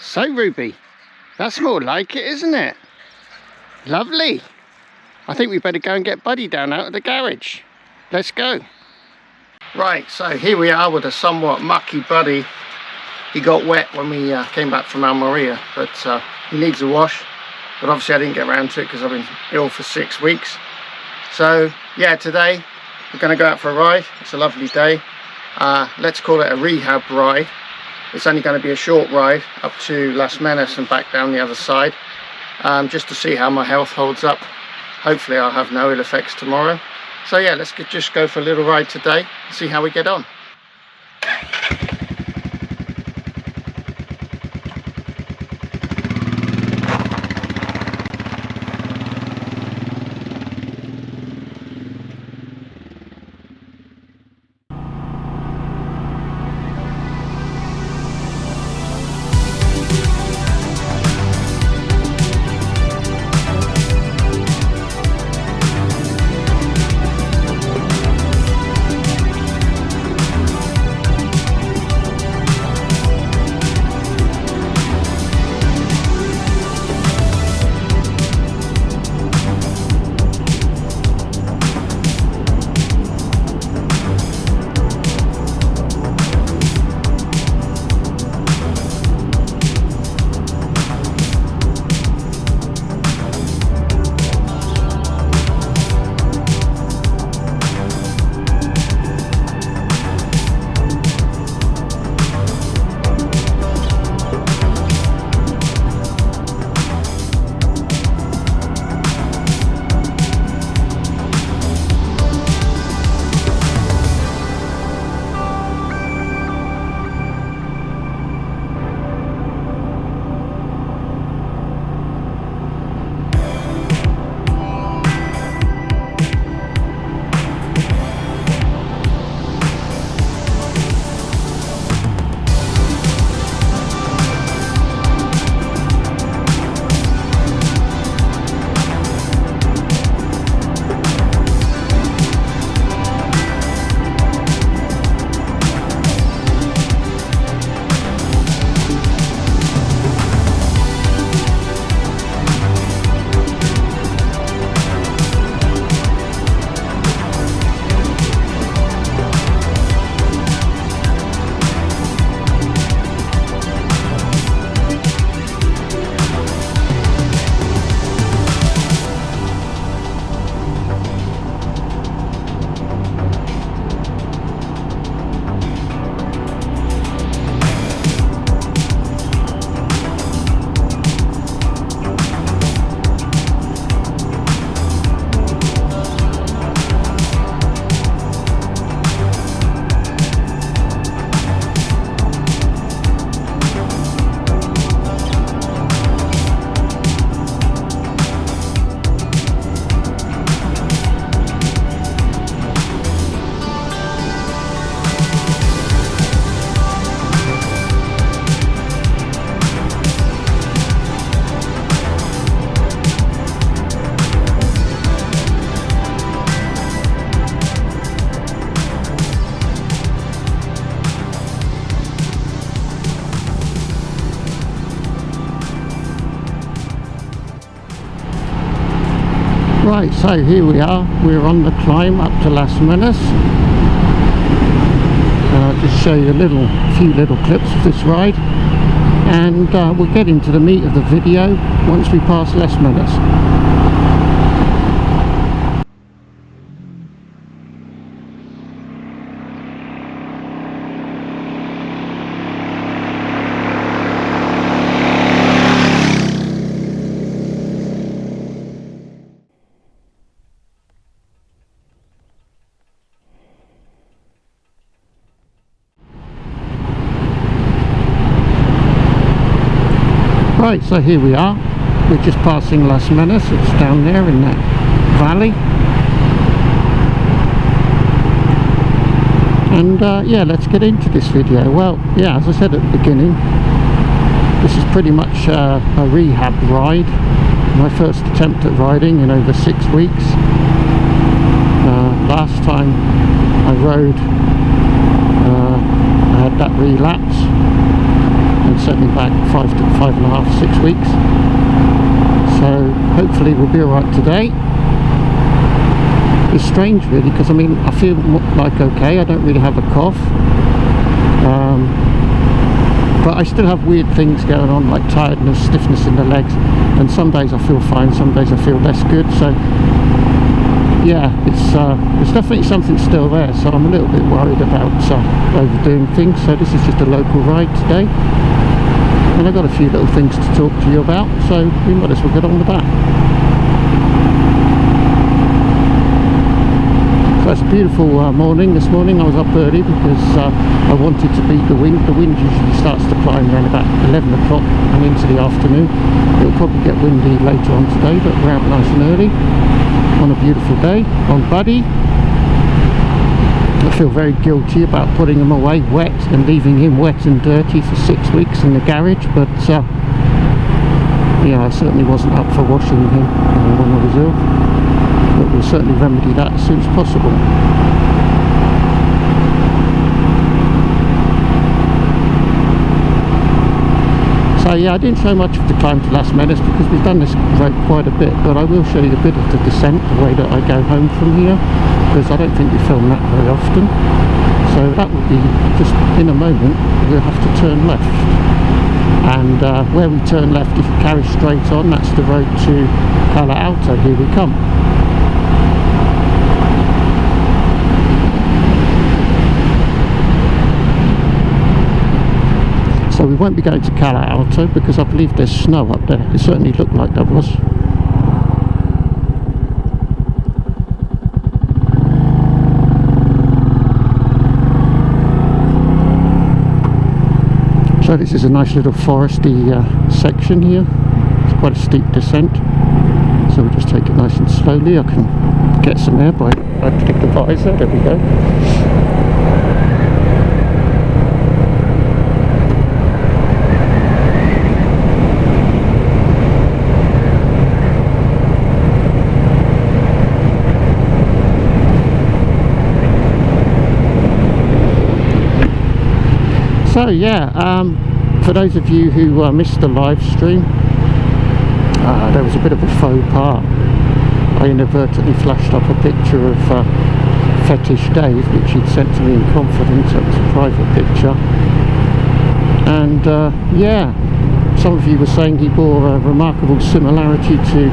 So Ruby, that's more like it, isn't it? Lovely. I think we better go and get Buddy down out of the garage. Let's go. Right, so here we are with a somewhat mucky Buddy. He got wet when we came back from Almeria, but he needs a wash. But obviously I didn't get around to it because I've been ill for 6 weeks. So yeah, today we're going to go out for a ride. It's a lovely day. Let's call it a rehab ride. It's only going to be a short ride up to Las Menas and back down the other side, just to see how my health holds up. Hopefully I'll have no ill effects tomorrow. So yeah, let's just go for a little ride today and see how we get on. Right, so here we are, we're on the climb up to Las Menas. I'll just show you a few little clips of this ride, and we'll get into the meat of the video once we pass Las Menas. Right, so here we are, we're just passing Las Menas. It's down there in that valley, and yeah, let's get into this video. Well, yeah, as I said at the beginning, this is pretty much a rehab ride, my first attempt at riding in over 6 weeks. Last time I rode, I had that relapse, and set me back 5.5, 6 weeks. So hopefully we'll be alright today. It's strange really, because I mean I feel like okay, I don't really have a cough, but I still have weird things going on, like tiredness, stiffness in the legs, and some days I feel fine, some days I feel less good. So yeah, it's definitely something still there, so I'm a little bit worried about overdoing things. So this is just a local ride today, and I've got a few little things to talk to you about, so we might as well get on with that. So it's a beautiful morning. This morning I was up early because I wanted to beat the wind. The wind usually starts to climb around about 11 o'clock and into the afternoon. It'll probably get windy later on today, but we're out nice and early on a beautiful day on Buddy. I feel very guilty about putting him away wet and leaving him wet and dirty for 6 weeks in the garage, but yeah, I certainly wasn't up for washing him when I was ill. But we'll certainly remedy that as soon as possible. So yeah, I didn't show much of the climb to Las Menas because we've done this road quite a bit, but I will show you a bit of the descent, the way that I go home from here, because I don't think we film that very often. So that will be just in a moment. We'll have to turn left, and where we turn left, if you carry straight on, that's the road to Cala Alta. Here we come. So we won't be going to Cala Alta because I believe there's snow up there. It certainly looked like there was. So this is a nice little foresty section here. It's quite a steep descent. So we'll just take it nice and slowly. I can get some air by I click the visor. There we go. So yeah, for those of you who missed the live stream, there was a bit of a faux pas. I inadvertently flashed up a picture of Fetish Dave, which he'd sent to me in confidence. It was a private picture, and yeah, some of you were saying he bore a remarkable similarity to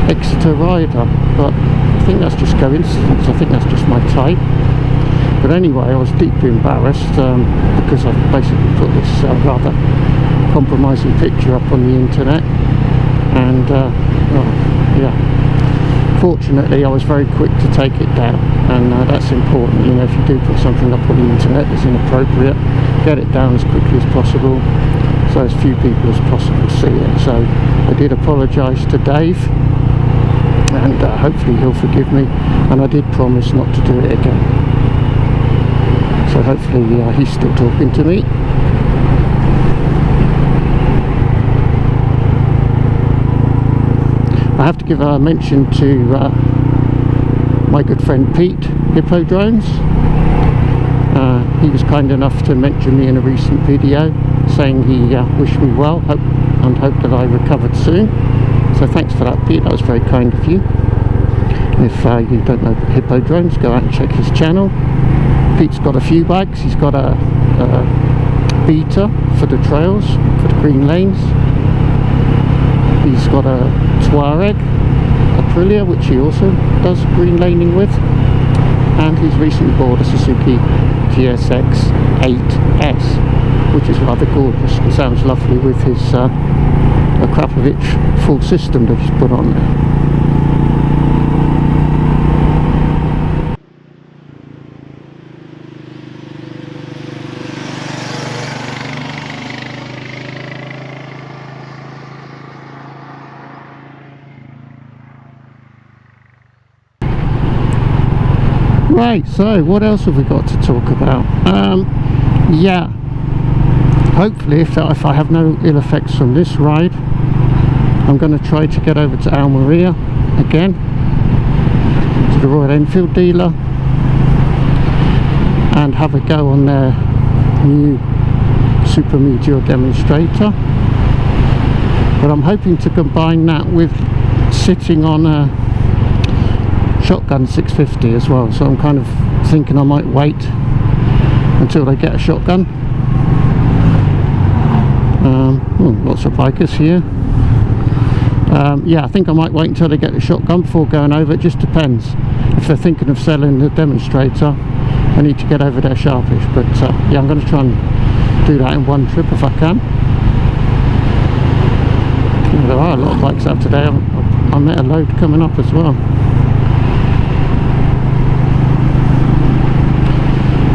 Exeter Rider, but I think that's just coincidence. I think that's just my type. But anyway, I was deeply embarrassed because I basically put this rather compromising picture up on the internet, and well, yeah, fortunately I was very quick to take it down, and that's important. You know, if you do put something up on the internet that's inappropriate, get it down as quickly as possible so as few people as possible see it. So I did apologise to Dave, and hopefully he'll forgive me, and I did promise not to do it again. So hopefully he's still talking to me. I have to give a mention to my good friend Pete, Hippo-Drones. He was kind enough to mention me in a recent video, saying he wished me well and hoped that I recovered soon. So thanks for that, Pete. That was very kind of you. If you don't know Hippo-Drones, go out and check his channel. Pete's got a few bikes. He's got a Beta for the trails, for the green lanes. He's got a Touareg Aprilia, which he also does green laning with. And he's recently bought a Suzuki GSX 8S, which is rather gorgeous. It sounds lovely with his Akrapovic full system that he's put on there. Right, so what else have we got to talk about? Yeah, hopefully if I have no ill effects from this ride, I'm going to try to get over to Almeria again, to the Royal Enfield dealer, and have a go on their new Super Meteor demonstrator, but I'm hoping to combine that with sitting on a shotgun 650 as well. So I'm kind of thinking I might wait until they get a shotgun. Lots of bikers here. Yeah, I think I might wait until they get the shotgun before going over. It just depends. If they're thinking of selling the demonstrator, I need to get over there sharpish. But yeah, I'm going to try and do that in one trip if I can. Yeah, there are a lot of bikes out today. I met a load coming up as well.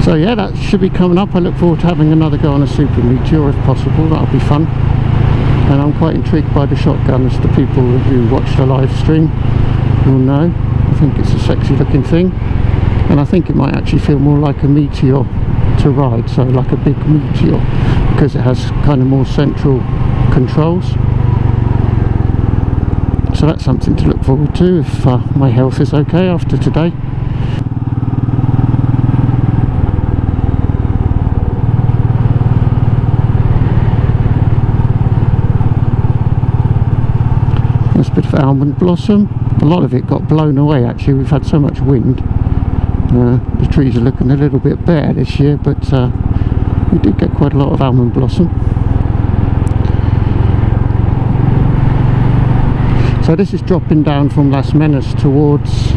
So yeah, that should be coming up. I look forward to having another go on a Super Meteor if possible. That'll be fun. And I'm quite intrigued by the shotgun, as the people who watch the live stream will know. I think it's a sexy looking thing, and I think it might actually feel more like a Meteor to ride, so like a big Meteor, because it has kind of more central controls. So that's something to look forward to if my health is okay after today. There's a bit of almond blossom. A lot of it got blown away actually. We've had so much wind. The trees are looking a little bit bare this year, but we did get quite a lot of almond blossom. So this is dropping down from Las Menas towards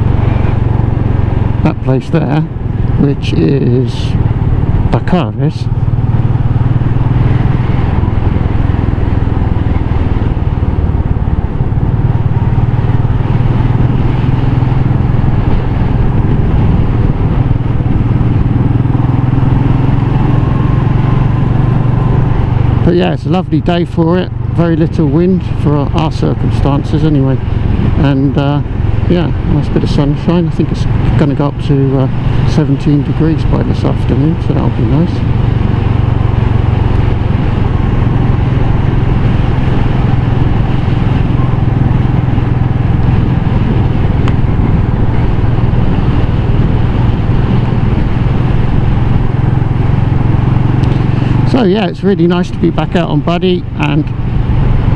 that place there, which is Bacares. But yeah, it's a lovely day for it. Very little wind for our circumstances anyway, and yeah, nice bit of sunshine. I think it's going to go up to 17 degrees by this afternoon, so that'll be nice. So yeah, it's really nice to be back out on Buddy, and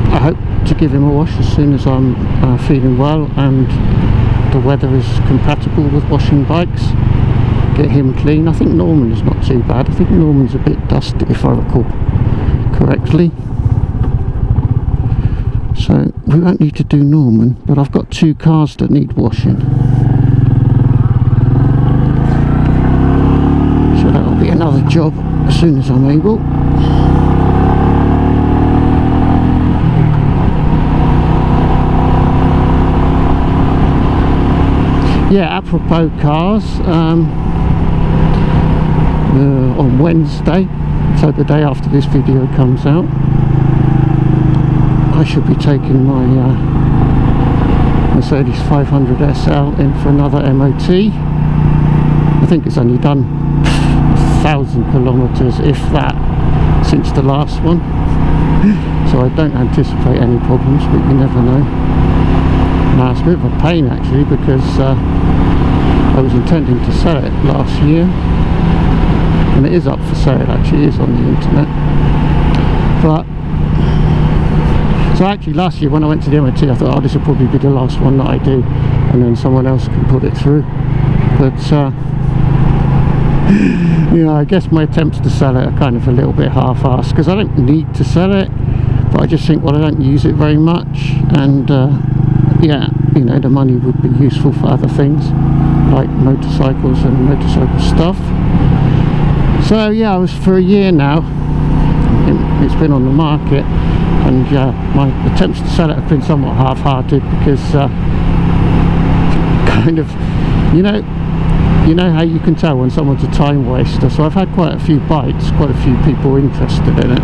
I hope to give him a wash as soon as I'm feeling well and the weather is compatible with washing bikes. Get him clean. I think Norman is not too bad. I think Norman's a bit dusty if I recall correctly. So we won't need to do Norman, but I've got 2 cars that need washing. So that'll be another job as soon as I'm able. Yeah, apropos cars, on Wednesday, so the day after this video comes out, I should be taking my Mercedes 500 SL in for another MOT. I think it's only done 1,000 kilometers, if that, since the last one, so I don't anticipate any problems, but you never know. Now it's a bit of a pain actually, because I was intending to sell it last year, and it is up for sale actually, it is on the internet. But so actually last year when I went to the MOT, I thought, oh, this will probably be the last one that I do, and then someone else can put it through. But you know, I guess my attempts to sell it are kind of a little bit half-assed, because I don't need to sell it, but I just think, well, I don't use it very much, and yeah, you know, the money would be useful for other things like motorcycles and motorcycle stuff. So yeah, I was for a year now, it's been on the market, and my attempts to sell it have been somewhat half-hearted, because kind of, you know how you can tell when someone's a time waster. So I've had quite a few bites, quite a few people interested in it,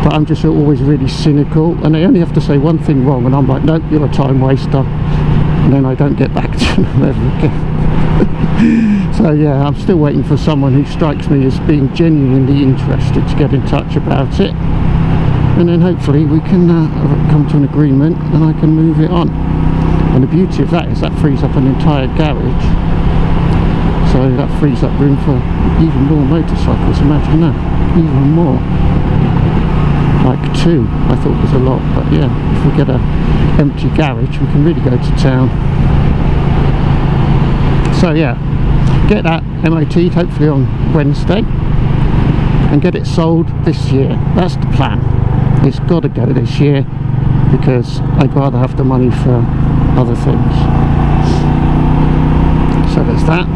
but I'm just always really cynical, and they only have to say one thing wrong and I'm like, nope, you're a time waster, and then I don't get back to them ever again. So yeah, I'm still waiting for someone who strikes me as being genuinely interested to get in touch about it, and then hopefully we can come to an agreement and I can move it on. And the beauty of that is that frees up an entire garage, so that frees up room for even more motorcycles. Imagine that. even more. Like 2, I thought was a lot, but yeah, if we get a empty garage, we can really go to town. So yeah, get that MOT'd hopefully on Wednesday and get it sold this year. That's the plan. It's got to go this year because I'd rather have the money for other things. So there's that.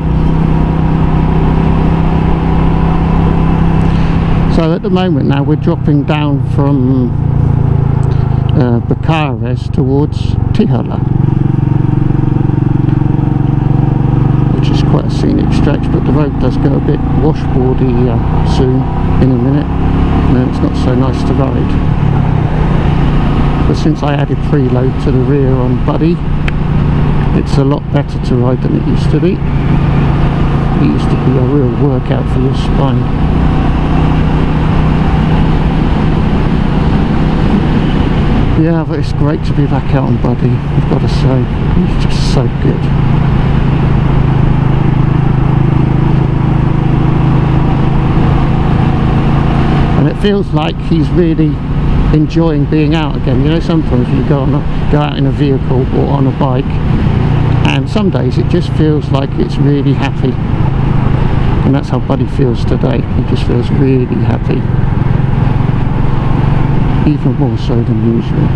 So at the moment now we're dropping down from Bucharest towards Tihala, which is quite a scenic stretch, but the road does go a bit washboardy soon, in a minute, and then it's not so nice to ride. But since I added preload to the rear on Buddy, it's a lot better to ride than it used to be. It used to be a real workout for your spine. Yeah, but it's great to be back out on Buddy, I've got to say. It's just so good. And it feels like he's really enjoying being out again. You know, sometimes you go out in a vehicle or on a bike, and some days it just feels like it's really happy. And that's how Buddy feels today. He just feels really happy. Even more so than usual.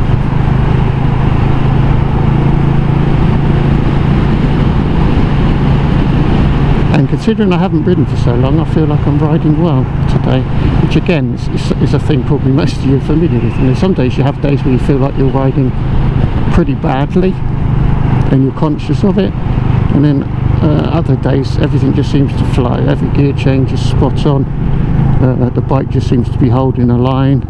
And considering I haven't ridden for so long, I feel like I'm riding well today, which again is a thing probably most of you are familiar with. And some days you have days where you feel like you're riding pretty badly and you're conscious of it, and then other days everything just seems to fly. Every gear change is spot on, the bike just seems to be holding a line.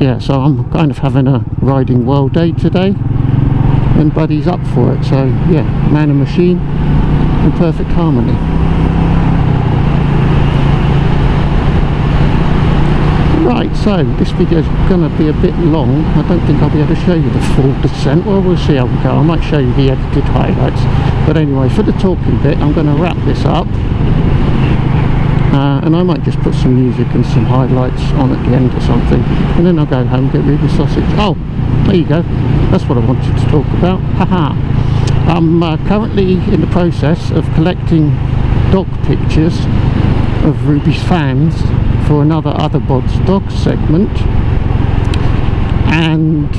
Yeah, so I'm kind of having a riding well day today, and Buddy's up for it. So yeah, man and machine in perfect harmony. Right, so this video is going to be a bit long. I don't think I'll be able to show you the full descent. Well, we'll see how we go. I might show you the edited highlights, but anyway, for the talking bit I'm going to wrap this up. And I might just put some music and some highlights on at the end or something, and then I'll go home and get rid of Sossidge. Oh, there you go, that's what I wanted to talk about. Haha. I'm currently in the process of collecting dog pictures of Ruby's fans for another Other Bods dog segment. And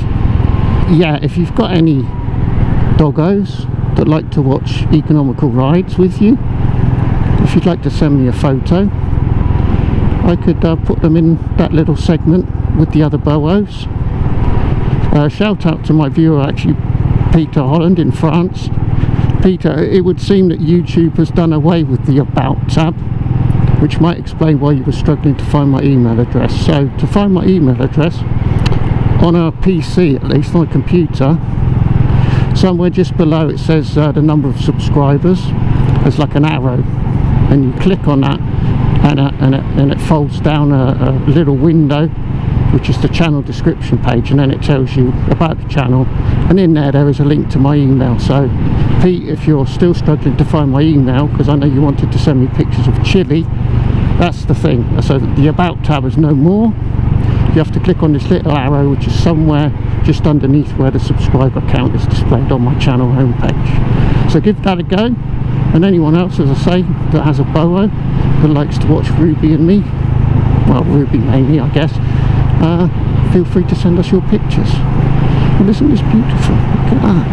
yeah, if you've got any doggos that like to watch Economical Rides with you, if you'd like to send me a photo, I could put them in that little segment with the other boos. Shout out to my viewer, actually, Peter Holland in France. Peter, it would seem that YouTube has done away with the About tab, which might explain why you were struggling to find my email address. So to find my email address on a PC, at least on a computer, somewhere just below it says the number of subscribers. There's like an arrow, and you click on that, and it folds down a little window, which is the channel description page, and then it tells you about the channel, and in there is a link to my email. So Pete, if you're still struggling to find my email, because I know you wanted to send me pictures of chili, that's the thing. So the About tab is no more. You have to click on this little arrow, which is somewhere just underneath where the subscriber count is displayed on my channel homepage. So give that a go. And anyone else, as I say, that has a boa that likes to watch Ruby and me, well, Ruby mainly, I guess, feel free to send us your pictures. And isn't this beautiful? Look at that.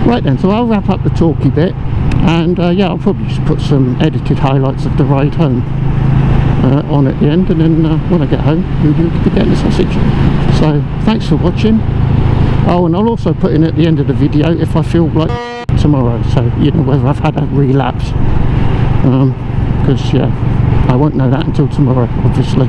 Right then, so I'll wrap up the talky bit, and yeah, I'll probably just put some edited highlights of the ride home on at the end, and then when I get home, Ruby will be getting a sausage. So thanks for watching. Oh, and I'll also put in at the end of the video if I feel like tomorrow, so you know whether I've had a relapse, because yeah, I won't know that until tomorrow, obviously.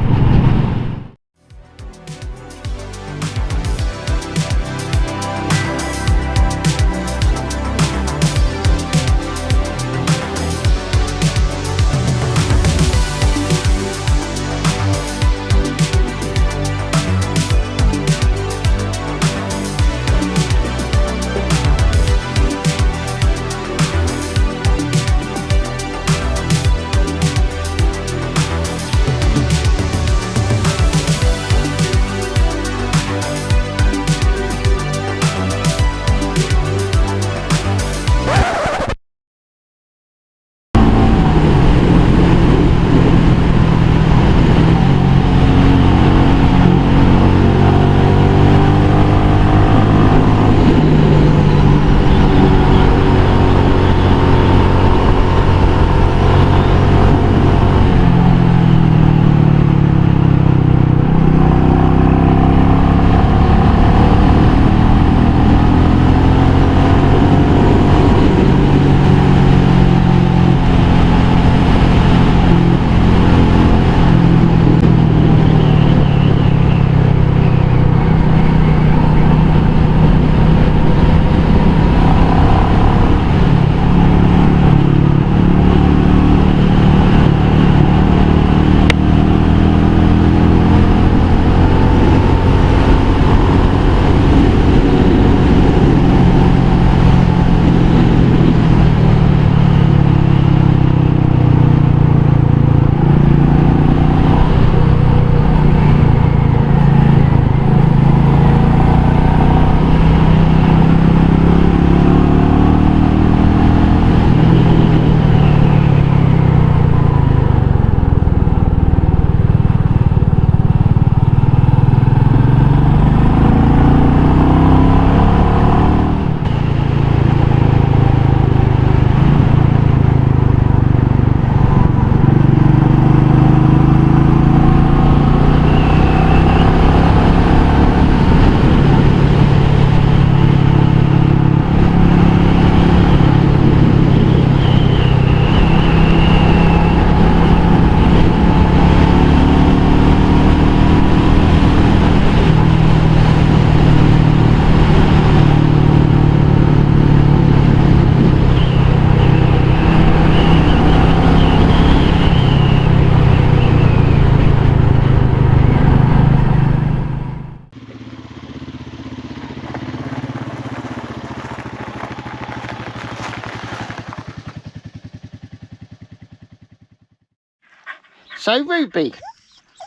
So, Ruby,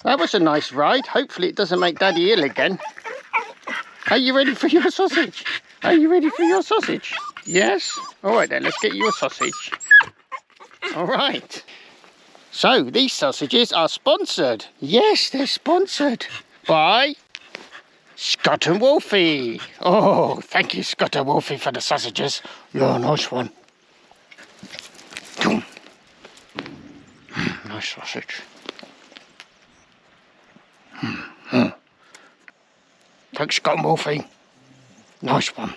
that was a nice ride. Hopefully it doesn't make Daddy ill again. Are you ready for your sausage? Are you ready for your sausage? Yes? All right then, let's get you a sausage. All right. So, these sausages are sponsored. Yes, they're sponsored by Scott and Wolfie. Oh, thank you, Scott and Wolfie, for the sausages. You're a nice one. Nice sausage. Thanks, Scott and Wolfie. Nice one.